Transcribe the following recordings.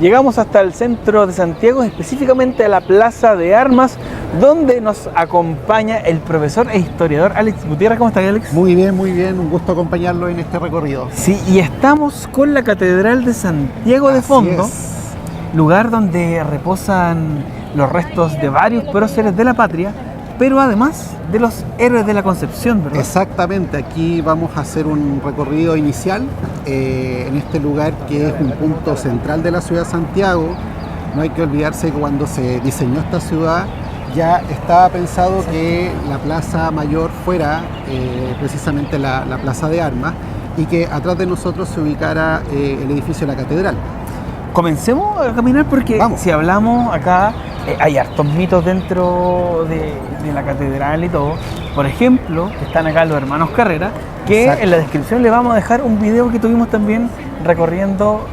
Llegamos hasta el centro de Santiago, específicamente a la Plaza de Armas, donde nos acompaña el profesor e historiador Alex Gutiérrez. ¿Cómo estás, Alex? Muy bien, un gusto acompañarlo en este recorrido. Sí, y estamos con la Catedral de Santiago de fondo, lugar donde reposan los restos de varios próceres de la patria, pero además de los héroes de la Concepción, ¿verdad? Exactamente, aquí vamos a hacer un recorrido inicial en este lugar que es un punto central de la ciudad de Santiago. No hay que olvidarse que cuando se diseñó esta ciudad ya estaba pensado que la Plaza Mayor fuera precisamente la Plaza de Armas y que atrás de nosotros se ubicara el edificio de la Catedral. Comencemos a caminar porque Vamos. Si hablamos acá, hay hartos mitos dentro de la catedral y todo. Por ejemplo, están acá los hermanos Carrera, que Exacto. En la descripción le vamos a dejar un video que tuvimos también recorriendo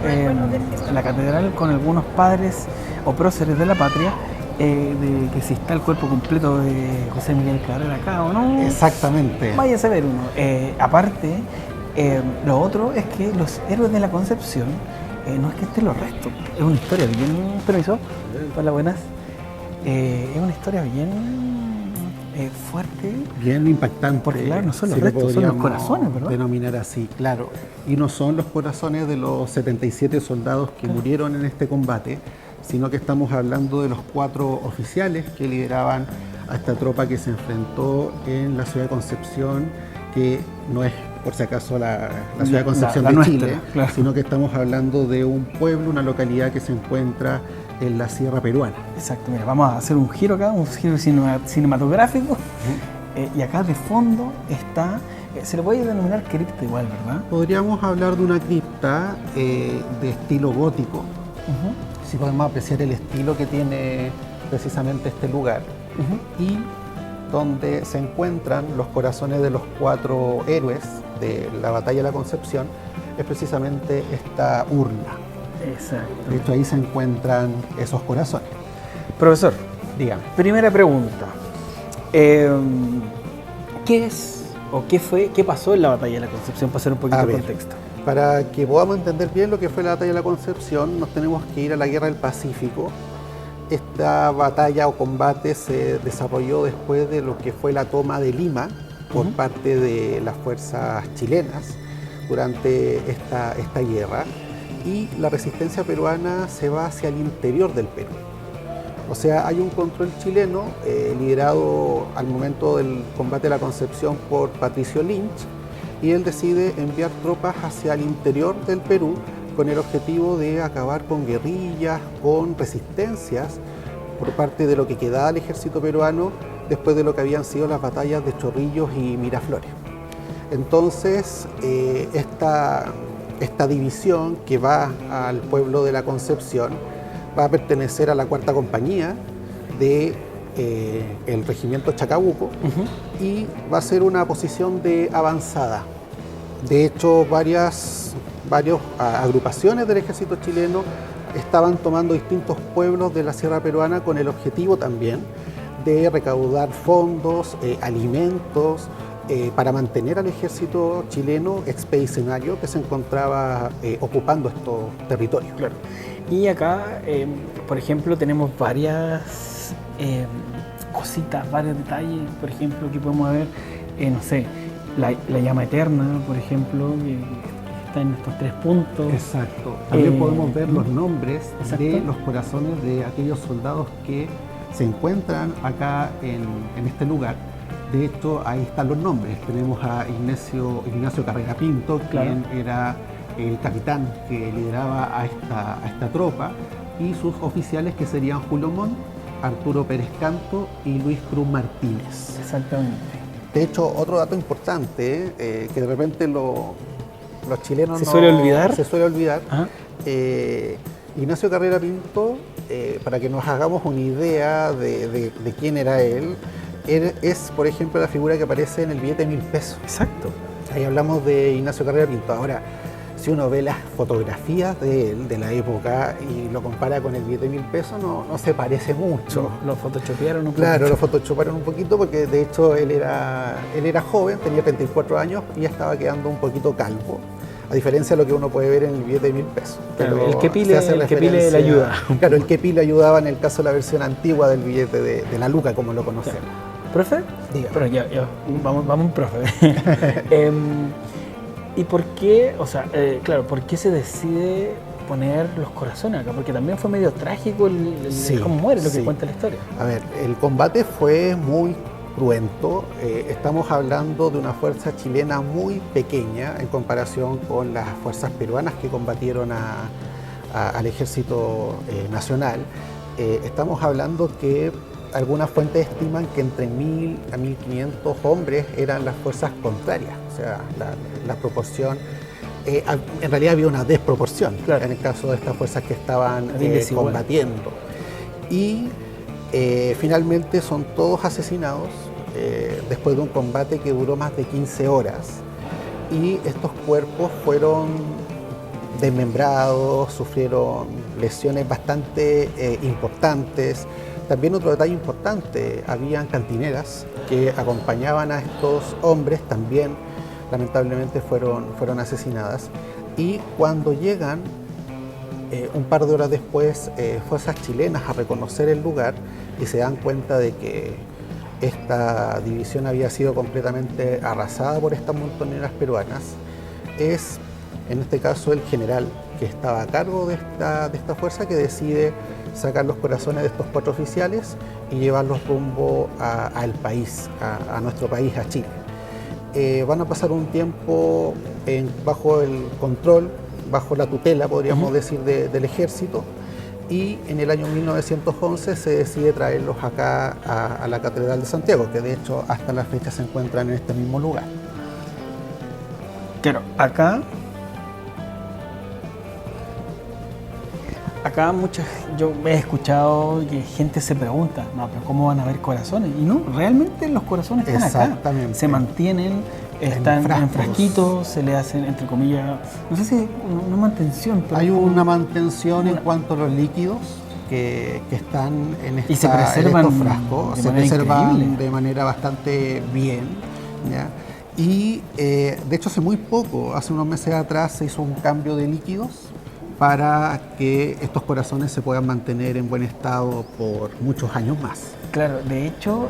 la catedral con algunos padres o próceres de la patria, de que si está el cuerpo completo de José Miguel Carrera acá o no. Exactamente. Váyase a ver uno. Aparte, lo otro es que los héroes de la Concepción, no es que estén los restos, es una historia bien... Permiso, hola, buenas. Es una historia bien fuerte. Bien impactante. Porque claro, no son los si lo restos, son los podríamos corazones, ¿verdad? denominar así, claro. Y no son los corazones de los 77 soldados que murieron en este combate, sino que estamos hablando de los 4 oficiales que lideraban a esta tropa que se enfrentó en la ciudad de Concepción, que no es, por si acaso, la ciudad de Concepción la de nuestra, Chile, claro. sino que estamos hablando de un pueblo, una localidad que se encuentra en la Sierra Peruana. Exacto, mira, vamos a hacer un giro acá, un giro cinematográfico. Y acá de fondo está, se le puede denominar cripta igual, ¿verdad? Podríamos hablar de una cripta de estilo gótico. Si podemos apreciar el estilo que tiene precisamente este lugar y donde se encuentran los corazones de los 4 héroes de la batalla de la Concepción, es precisamente esta urna. Exacto. De hecho, ahí se encuentran esos corazones. Profesor, Dígame. primera pregunta. ¿Qué es o qué pasó en la batalla de la Concepción? Para hacer un poquito A de ver. contexto. Para que podamos entender bien lo que fue la batalla de la Concepción, nos tenemos que ir a la Guerra del Pacífico. Esta batalla o combate se desarrolló después de lo que fue la toma de Lima por parte de las fuerzas chilenas durante esta guerra, y la resistencia peruana se va hacia el interior del Perú. O sea, hay un control chileno liderado al momento del combate de la Concepción por Patricio Lynch, y él decide enviar tropas hacia el interior del Perú con el objetivo de acabar con guerrillas, con resistencias por parte de lo que quedaba del ejército peruano después de lo que habían sido las batallas de Chorrillos y Miraflores. Entonces, esta división que va al pueblo de la Concepción va a pertenecer a la 4ª compañía del regimiento Chacabuco y va a ser una posición de avanzada. De hecho, varias agrupaciones del ejército chileno estaban tomando distintos pueblos de la Sierra Peruana con el objetivo también de recaudar fondos, alimentos, para mantener al ejército chileno expedicionario que se encontraba ocupando estos territorios. Claro. Y acá, por ejemplo, tenemos varias cositas, varios detalles, por ejemplo, que podemos ver, no sé, la llama eterna, por ejemplo, que está en estos 3 puntos. Exacto. También podemos ver los nombres Exacto. de los corazones de aquellos soldados que se encuentran acá en este lugar. De hecho, ahí están los nombres. Tenemos a Ignacio Carrera Pinto, Claro. quien era el capitán que lideraba a esta tropa, y sus oficiales, que serían Julio Montt, Arturo Pérez Canto y Luis Cruz Martínez. Exactamente. De hecho, otro dato importante, que de repente los chilenos ¿Se suele olvidar? Se suele olvidar. Ajá. Ignacio Carrera Pinto, para que nos hagamos una idea de quién era él es, por ejemplo, la figura que aparece en el billete de 1000 pesos. Exacto. Ahí hablamos de Ignacio Carrera Pinto. Ahora, si uno ve las fotografías de él, de la época, y lo compara con el billete de 1000 pesos, no se parece mucho. Lo photoshopearon un poco. Claro, lo photoshoparon un poquito porque de hecho él era joven, tenía 34 años y ya estaba quedando un poquito calvo. a diferencia de lo que uno puede ver en el billete de 1000 pesos. Claro, Pero el que se hace pile le ayuda. Claro, el que pile ayudaba en el caso de la versión antigua del billete de la luca, como lo conocemos. ¿Profe? Diga. Pero ya, vamos, profe. ¿Y por qué, o sea, claro, por qué se decide poner los corazones acá? Porque también fue medio trágico Sí, cómo muere, lo que sí. cuenta la historia. A ver, el combate fue muy cruento. Estamos hablando de una fuerza chilena muy pequeña en comparación con las fuerzas peruanas que combatieron al ejército nacional. Estamos hablando que algunas fuentes estiman que entre 1000 a 1500 hombres eran las fuerzas contrarias, o sea, la proporción, en realidad había una desproporción, claro, en el caso de estas fuerzas que estaban combatiendo. Y finalmente son todos asesinados después de un combate que duró más de 15 horas. Y estos cuerpos fueron desmembrados, sufrieron lesiones bastante importantes. También otro detalle importante, habían cantineras que acompañaban a estos hombres, también lamentablemente fueron asesinadas. Y cuando llegan, un par de horas después, fuerzas chilenas a reconocer el lugar y se dan cuenta de que esta división había sido completamente arrasada por estas montoneras peruanas, es en este caso el general que estaba a cargo de esta fuerza que decide sacar los corazones de estos 4 oficiales y llevarlos rumbo al país, a nuestro país, a Chile. Van a pasar un tiempo bajo el control, bajo la tutela, podríamos decir, del ejército, y en el año 1911 se decide traerlos acá a la Catedral de Santiago, que de hecho hasta la fecha se encuentran en este mismo lugar. Claro, acá yo he escuchado que gente se pregunta, no, pero ¿cómo van a haber corazones? Y no, realmente los corazones están acá, se mantienen, están en frasquitos, se le hacen, entre comillas, no sé si una mantención. Pero hay una mantención en cuanto a los líquidos que están en estos frascos, se preservan de manera bastante bien, ¿ya? Y de hecho hace muy poco, hace unos meses atrás, se hizo un cambio de líquidos para que estos corazones se puedan mantener en buen estado por muchos años más. Claro, de hecho,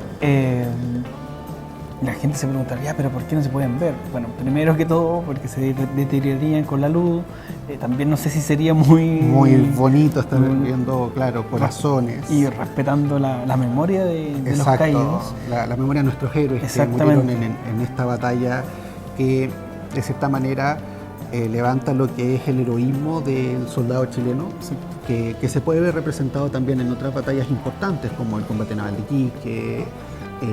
la gente se preguntaría, pero ¿por qué no se pueden ver? Bueno, primero que todo, porque se deteriorarían con la luz. También no sé si sería muy bonito estar viendo, claro, corazones. Y respetando la memoria de los caídos. La memoria de nuestros héroes que murieron en esta batalla que, de cierta manera, levanta lo que es el heroísmo del soldado chileno, que se puede ver representado también en otras batallas importantes como el combate naval de Iquique,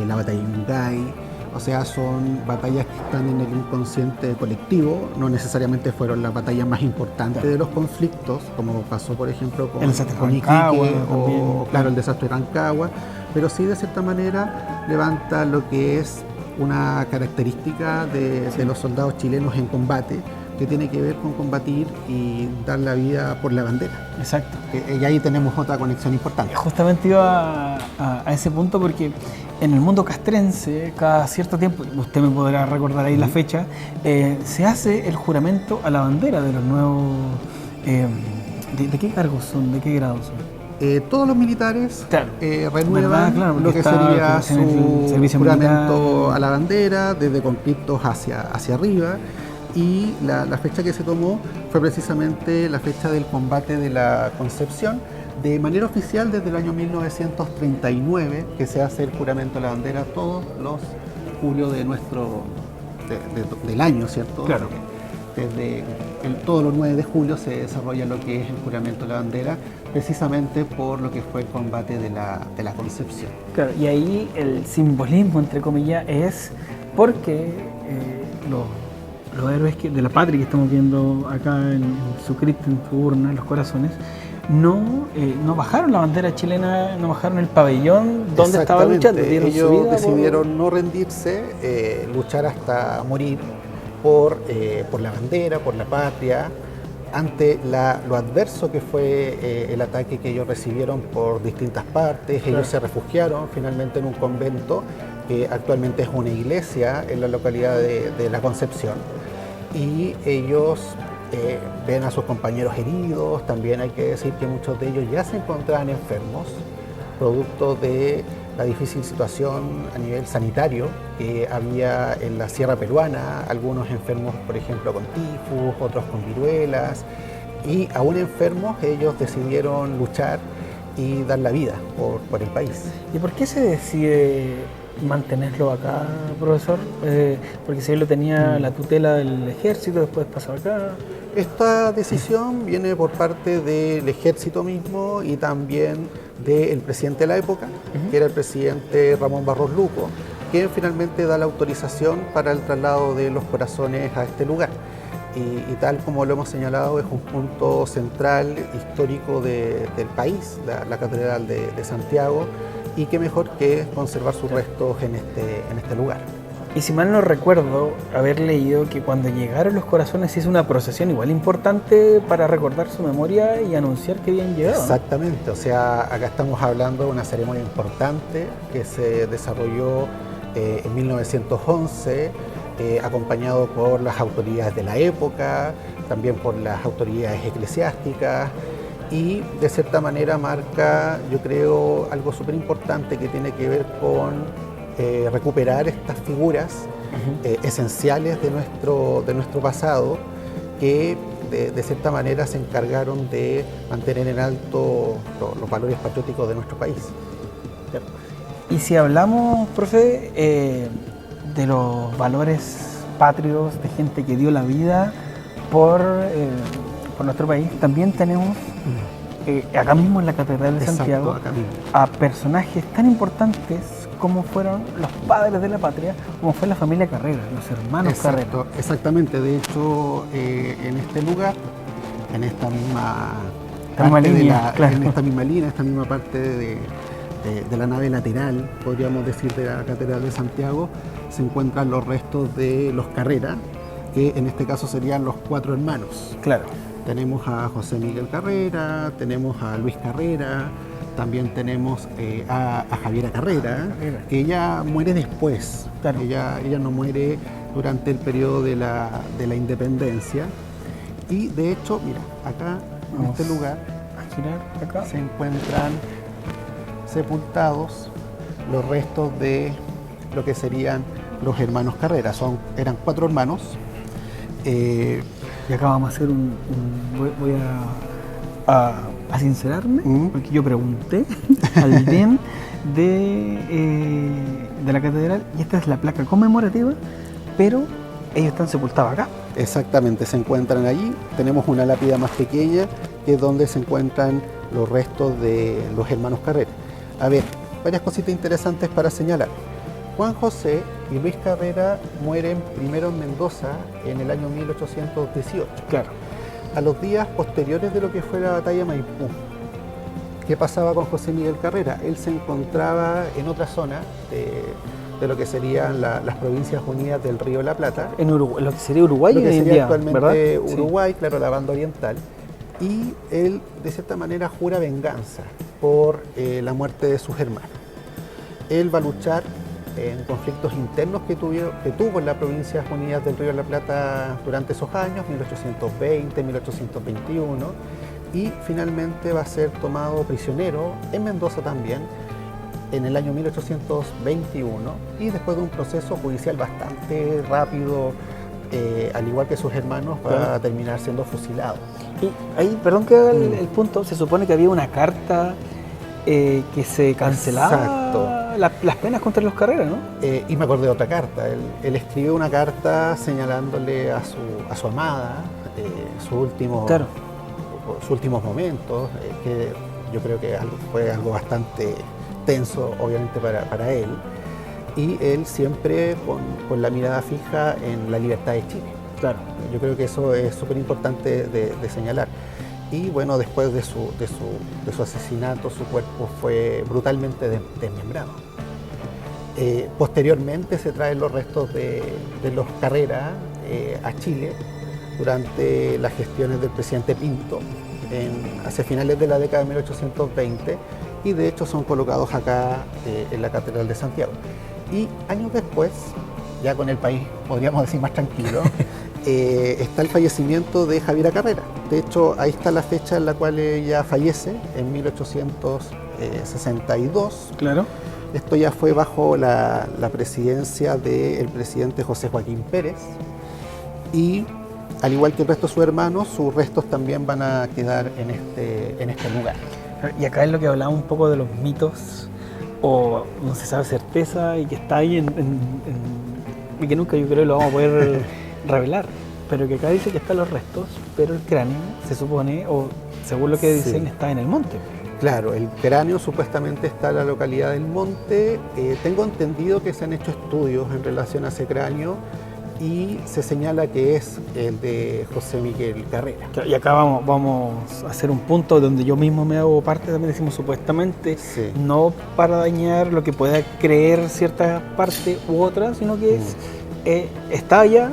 la batalla de Yungay. O sea, son batallas que están en el inconsciente colectivo, no necesariamente fueron las batallas más importantes de los conflictos, como pasó por ejemplo con Iquique o el desastre de Rancagua, pero sí de cierta manera levanta lo que es una característica de los soldados chilenos en combate, que tiene que ver con combatir y dar la vida por la bandera. Exacto. Y ahí tenemos otra conexión importante. Justamente iba a ese punto porque en el mundo castrense, cada cierto tiempo, usted me podrá recordar ahí la fecha, se hace el juramento a la bandera de los nuevos... ¿De qué cargos son? ¿De qué grados son? Todos los militares renuevan lo que sería su juramento militar, a la bandera, desde conflictos hacia arriba. Y la fecha que se tomó fue precisamente la fecha del combate de la Concepción, de manera oficial desde el año 1939, que se hace el juramento a la bandera todos los julios del año, ¿cierto? Claro. Desde todos los 9 de julio se desarrolla lo que es el juramento a la bandera, precisamente por lo que fue el combate de la Concepción. Claro, y ahí el simbolismo, entre comillas, es porque los héroes de la patria que estamos viendo acá en su cripta, en su urna, en los corazones, no bajaron la bandera chilena, no bajaron el pabellón donde estaba luchando. Ellos decidieron no rendirse, luchar hasta morir por la bandera, por la patria, ante lo adverso que fue el ataque que ellos recibieron por distintas partes. Ellos se refugiaron finalmente en un convento que actualmente es una iglesia en la localidad de La Concepción, y ellos ven a sus compañeros heridos. También hay que decir que muchos de ellos ya se encontraban enfermos, producto de la difícil situación a nivel sanitario que había en la sierra peruana, algunos enfermos, por ejemplo, con tifus, otros con viruelas, y aún enfermos ellos decidieron luchar y dar la vida por el país. ¿Y por qué se decide mantenerlo acá, profesor? Porque si él lo tenía la tutela del ejército, después pasó acá. Esta decisión viene por parte del ejército mismo y también del presidente de la época, que era el presidente Ramón Barros Luco, quien finalmente da la autorización para el traslado de los corazones a este lugar. Y tal como lo hemos señalado, es un punto central histórico del país, la Catedral de Santiago, y qué mejor que conservar sus restos en este lugar. Y si mal no recuerdo, haber leído que cuando llegaron los corazones se hizo una procesión igual importante para recordar su memoria y anunciar que habían llegado, ¿no? Exactamente, o sea, acá estamos hablando de una ceremonia importante que se desarrolló en 1911, acompañado por las autoridades de la época, también por las autoridades eclesiásticas, y de cierta manera marca, yo creo, algo súper importante que tiene que ver con recuperar estas figuras esenciales de nuestro pasado, que de cierta manera se encargaron de mantener en alto los valores patrióticos de nuestro país. Y si hablamos, profe, de los valores patrios, de gente que dio la vida por nuestro país, también tenemos acá mismo en la Catedral de Santiago a personajes tan importantes como fueron los padres de la patria, como fue la familia Carrera, los hermanos Carrera. Exactamente, de hecho en este lugar, en esta misma línea, en esta misma línea, esta misma parte de la nave lateral, podríamos decir, de la Catedral de Santiago, se encuentran los restos de los Carrera, que en este caso serían los 4 hermanos. Claro. Tenemos a José Miguel Carrera, tenemos a Luis Carrera, también tenemos a Javiera Carrera, que ella muere después. Claro. Ella no muere durante el periodo de la independencia. Y de hecho, mira, acá en este lugar acá se encuentran sepultados los restos de lo que serían los hermanos Carrera. Eran 4 hermanos. Y acá vamos a hacer voy a sincerarme, porque yo pregunté al DEN de la catedral, y esta es la placa conmemorativa, pero ellos están sepultados acá. Exactamente, se encuentran allí. Tenemos una lápida más pequeña, que es donde se encuentran los restos de los hermanos Carrera. A ver, varias cositas interesantes para señalar. Juan José y Luis Carrera mueren primero en Mendoza en el año 1818. Claro. A los días posteriores de lo que fue la batalla de Maipú. ¿Qué pasaba con José Miguel Carrera? Él se encontraba en otra zona de lo que serían las Provincias Unidas del Río de la Plata. En Uruguay, lo que sería Uruguay, lo que sería actualmente, ¿verdad? Uruguay, sí. Claro, la banda oriental. Y él, de cierta manera, jura venganza por la muerte de sus hermanos. Él va a luchar en conflictos internos que tuvo en las Provincias Unidas del Río de la Plata durante esos años, 1820, 1821, y finalmente va a ser tomado prisionero en Mendoza también, en el año 1821, y después de un proceso judicial bastante rápido, al igual que sus hermanos, va a terminar siendo fusilado. Y ahí, perdón que haga el punto, se supone que había una carta que se cancelaba las penas contra los Carrera, ¿no? Y me acordé de otra carta. Él escribió una carta señalándole a su amada sus últimos momentos, que yo creo que fue algo bastante tenso, obviamente, para él. Y él siempre con la mirada fija en la libertad de Chile. Claro. Yo creo que eso es súper importante de señalar. Y bueno, después de su asesinato, su cuerpo fue brutalmente desmembrado. Posteriormente se traen los restos de los Carrera a Chile durante las gestiones del presidente Pinto hacia finales de la década de 1820, y de hecho son colocados acá en la Catedral de Santiago. Y años después, ya con el país, podríamos decir, más tranquilo, está el fallecimiento de Javiera Carrera. De hecho, ahí está la fecha en la cual ella fallece, en 1862. Claro. Esto ya fue bajo la presidencia del presidente José Joaquín Pérez. Y al igual que el resto de sus hermanos, sus restos también van a quedar en este lugar. Y acá es lo que hablaba un poco de los mitos, o no se sabe certeza, y que está ahí y que nunca yo creo lo vamos a poder revelar. Pero que acá dice que están los restos, pero el cráneo se supone, o según lo que dicen, está en el monte. Claro, el cráneo supuestamente está en la localidad del Monte. Tengo entendido que se han hecho estudios en relación a ese cráneo y se señala que es el de José Miguel Carrera. Y acá vamos a hacer un punto donde yo mismo me hago parte, también decimos supuestamente, no para dañar lo que pueda creer cierta parte u otra, sino que está allá,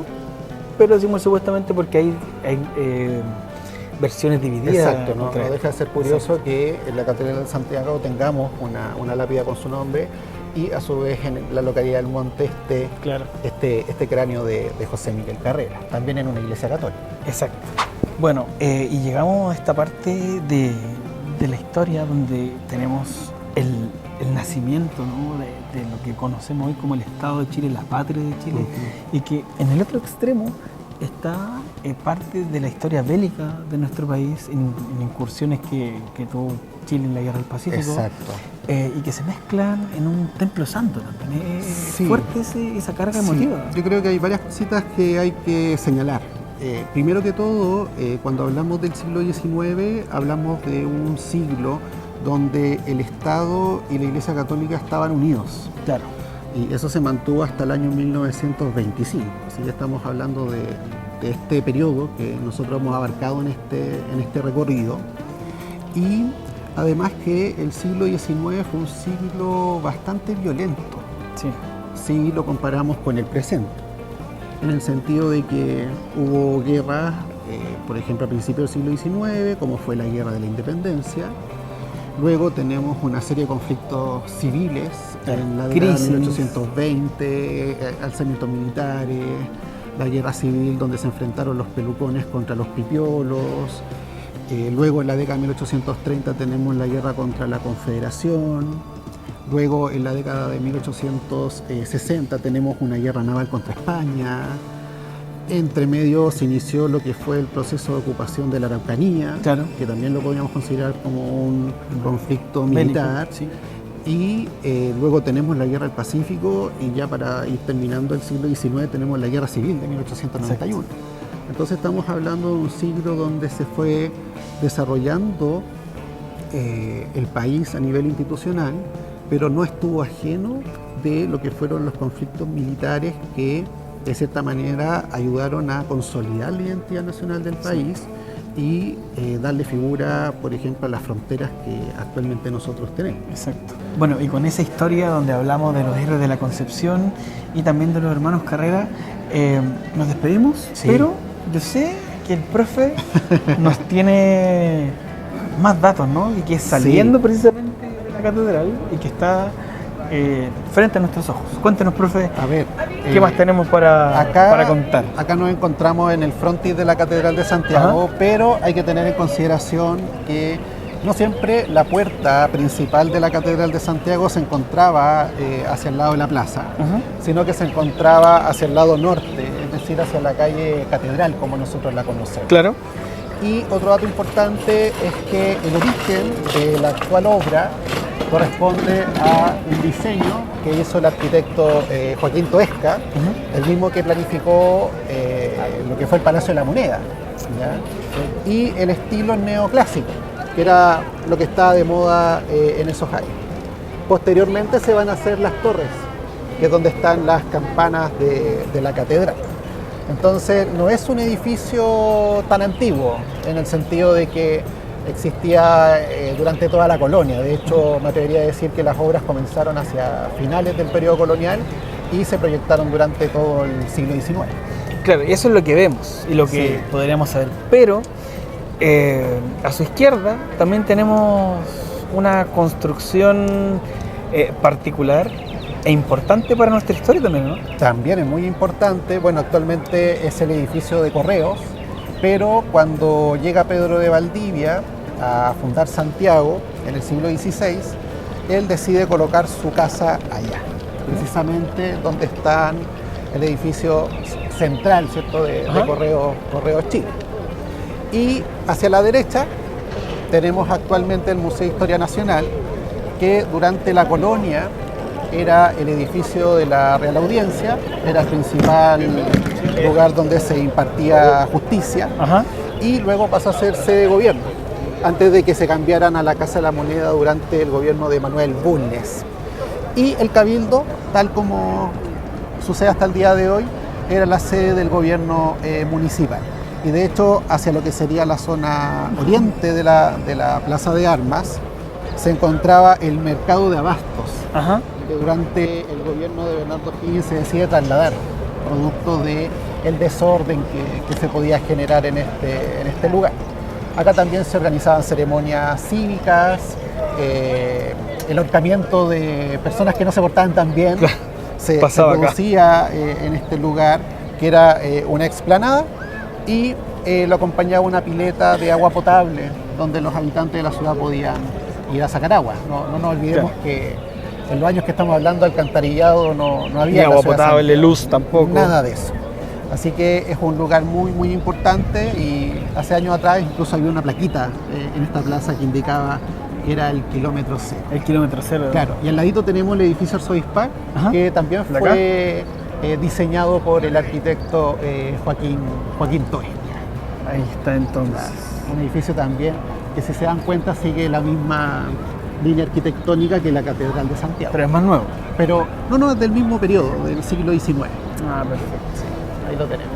pero decimos supuestamente porque hay versiones divididas. Exacto, no deja de ser curioso que en la Catedral de Santiago tengamos una lápida con su nombre y a su vez en la localidad del Monte este cráneo de José Miguel Carrera, también en una iglesia católica. Exacto. Bueno, y llegamos a esta parte de la historia donde tenemos el nacimiento, ¿no?, de lo que conocemos hoy como el Estado de Chile, la patria de Chile, y que en el otro extremo está parte de la historia bélica de nuestro país, en incursiones que tuvo Chile en la Guerra del Pacífico. Exacto. Y que se mezclan en un templo santo también. Es fuerte esa carga emotiva. Yo creo que hay varias cositas que hay que señalar. Primero que todo, cuando hablamos del siglo XIX, hablamos de un siglo donde el Estado y la Iglesia Católica estaban unidos. Claro. Y eso se mantuvo hasta el año 1925. Así que estamos hablando de este periodo que nosotros hemos abarcado en este recorrido. Y además que el siglo XIX fue un siglo bastante violento. Sí. Si lo comparamos con el presente. En el sentido de que hubo guerras, por ejemplo, a principios del siglo XIX, como fue la Guerra de la Independencia. Luego tenemos una serie de conflictos civiles en la década de 1820, alzamientos militares, la guerra civil donde se enfrentaron los pelucones contra los pipiolos. Luego en la década de 1830 tenemos la guerra contra la Confederación. Luego en la década de 1860 tenemos una guerra naval contra España. Entre medio se inició lo que fue el proceso de ocupación de la Araucanía, que también lo podríamos considerar como un conflicto militar. Sí. Y luego tenemos la Guerra del Pacífico y ya para ir terminando el siglo XIX tenemos la Guerra Civil de 1891. Exacto. Entonces estamos hablando de un siglo donde se fue desarrollando el país a nivel institucional, pero no estuvo ajeno de lo que fueron los conflictos militares que de cierta manera ayudaron a consolidar la identidad nacional del país y darle figura, por ejemplo, a las fronteras que actualmente nosotros tenemos. Exacto. Bueno, y con esa historia donde hablamos de los héroes de la Concepción y también de los hermanos Carrera, nos despedimos, pero yo sé que el profe nos tiene más datos, ¿no? Y que es saliendo precisamente de la catedral y que está frente a nuestros ojos. Cuéntenos, profe, a ver, ¿qué más tenemos para contar? Acá nos encontramos en el frontis de la Catedral de Santiago, pero hay que tener en consideración que no siempre la puerta principal de la Catedral de Santiago se encontraba hacia el lado de la plaza, sino que se encontraba hacia el lado norte, es decir, hacia la calle Catedral, como nosotros la conocemos. Claro. Y otro dato importante es que el origen de la actual obra corresponde a un diseño que hizo el arquitecto Joaquín Toesca, el mismo que planificó lo que fue el Palacio de la Moneda, ¿ya? Y el estilo neoclásico, que era lo que estaba de moda en esos años. Posteriormente se van a hacer las torres, que es donde están las campanas de la catedral. Entonces no es un edificio tan antiguo, en el sentido de que existía durante toda la colonia. De hecho, me atrevería a decir que las obras comenzaron hacia finales del periodo colonial y se proyectaron durante todo el siglo XIX. Claro, y eso es lo que vemos y lo que podríamos saber. Pero a su izquierda también tenemos una construcción particular es importante para nuestra historia también, ¿no? También es muy importante. Bueno, actualmente es el edificio de Correos, pero cuando llega Pedro de Valdivia a fundar Santiago en el siglo XVI, él decide colocar su casa allá, precisamente donde está el edificio central, ¿cierto?, de Correos Chile. Y hacia la derecha tenemos actualmente el Museo de Historia Nacional, que durante la colonia era el edificio de la Real Audiencia, era el principal lugar donde se impartía justicia. Ajá. Y luego pasó a ser sede de gobierno, antes de que se cambiaran a la Casa de la Moneda durante el gobierno de Manuel Bulnes. Y el Cabildo, tal como sucede hasta el día de hoy, era la sede del gobierno municipal. Y de hecho, hacia lo que sería la zona oriente de la Plaza de Armas, se encontraba el mercado de abastos, Ajá. que durante el gobierno de Bernardo O'Higgins se decide trasladar, producto del desorden que se podía generar en este lugar. Acá también se organizaban ceremonias cívicas, el ahorcamiento de personas que no se portaban tan bien, se producía en este lugar, que era una explanada, y lo acompañaba una pileta de agua potable, donde los habitantes de la ciudad podían ir a sacar agua. No nos olvidemos que en los años que estamos hablando, alcantarillado no había. Ni agua potable, luz tampoco. Nada de eso. Así que es un lugar muy, muy importante, y hace años atrás incluso había una plaquita en esta plaza que indicaba que era el kilómetro cero. El kilómetro cero. Claro, y al ladito tenemos el edificio arzobispal, que también fue diseñado por el arquitecto Joaquín Toy. Ahí está entonces. Un edificio también que, si se dan cuenta, sigue la misma línea arquitectónica que la Catedral de Santiago. Pero es más nuevo. Pero no, es del mismo periodo, del siglo XIX. Ah, perfecto. Sí, ahí lo tenemos.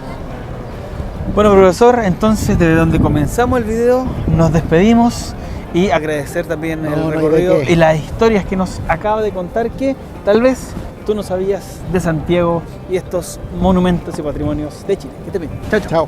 Bueno, profesor, entonces desde donde comenzamos el video nos despedimos, y agradecer también el recorrido y las historias que nos acaba de contar, que tal vez tú no sabías de Santiago y estos monumentos y patrimonios de Chile. Que te bien. Chao, chao. Chao.